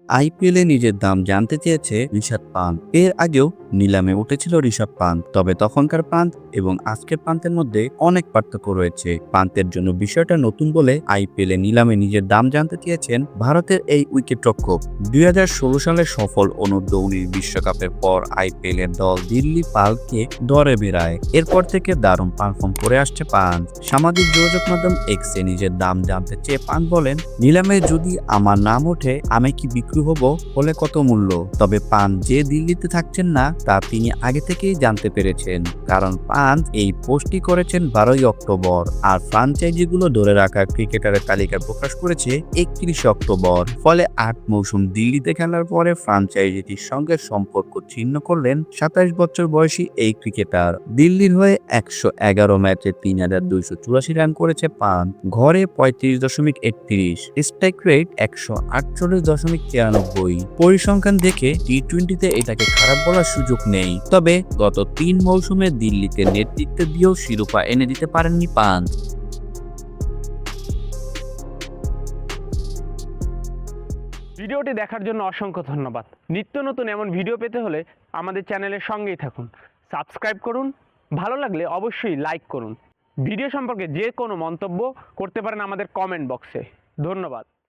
আইপিএলে নিজের দাম জানতে চেয়েছে ঋষভ পান্থ। এর আগেও নিলামে উঠেছিল ঋষভ পান্থ, তবে তখনকার পান্থ এবং আজকের পান্থের মধ্যে অনেক পার্থক্য রয়েছে। পান্থের জন্য বিষয়টা নতুন বলে আইপিএলে নিলামে নিজের দাম জানতে চেয়েছেন ভারতের এই উইকেটরক্ষক। 2016 সালে সফল অনূর্ধ্ব-19 বিশ্বকাপের পর আইপিএলের দল দিল্লি পালকে দরে বেড়ায়। এরপর থেকে দারুণ পারফর্ম করে আসছে পান্থ। সামাজিক যোগাযোগ মাধ্যম এক্সে নিজের দাম জানতে চেয়ে পান্থ বলেন, নিলামে যদি আমার নাম ওঠে আমি কি বিক্রি হব, হলে কত মূল্য। তবে পান্থ যে দিল্লিতে থাকছেন না তা তিনি আগে থেকেই জানতে পেরেছেন, কারণ পান্থ এই পোস্টটি করেছেন 12ই অক্টোবর, আর ফ্রাঞ্চাইজিগুলো ধরে রাখা ক্রিকেটারের তালিকা প্রকাশ করেছে 31 অক্টোবর। ফলে 8 মৌসুম দিল্লিতে খেলার পরে ফ্রাঞ্চাইজিটির সঙ্গে সম্পর্ক ছিন্ন করলেন 27 বছর বয়সী এই ক্রিকেটার। দিল্লির হয়ে 111 ম্যাচে 3284 রান করেছে পান্থ, ঘরে 35.31, স্ট্রাইক রেট 148.93। পরিসংখ্যান দেখে টি-20তে এটাকে খারাপ বলার সুযোগ নেই, তবে গত 3 মৌসুমে দিল্লিতে নেতৃত্ব দিয়েও শিরোপা এনে দিতে পারেননি পান্থ। ভিডিওটি দেখার জন্য অসংখ্য ধন্যবাদ। নিত্য নতুন এমন ভিডিও পেতে হলে আমাদের চ্যানেলের সঙ্গেই থাকুন, সাবস্ক্রাইব করুন, ভালো লাগলে অবশ্যই লাইক করুন। ভিডিও সম্পর্কে যে কোনো মন্তব্য করতে পারেন আমাদের কমেন্ট বক্সে। ধন্যবাদ।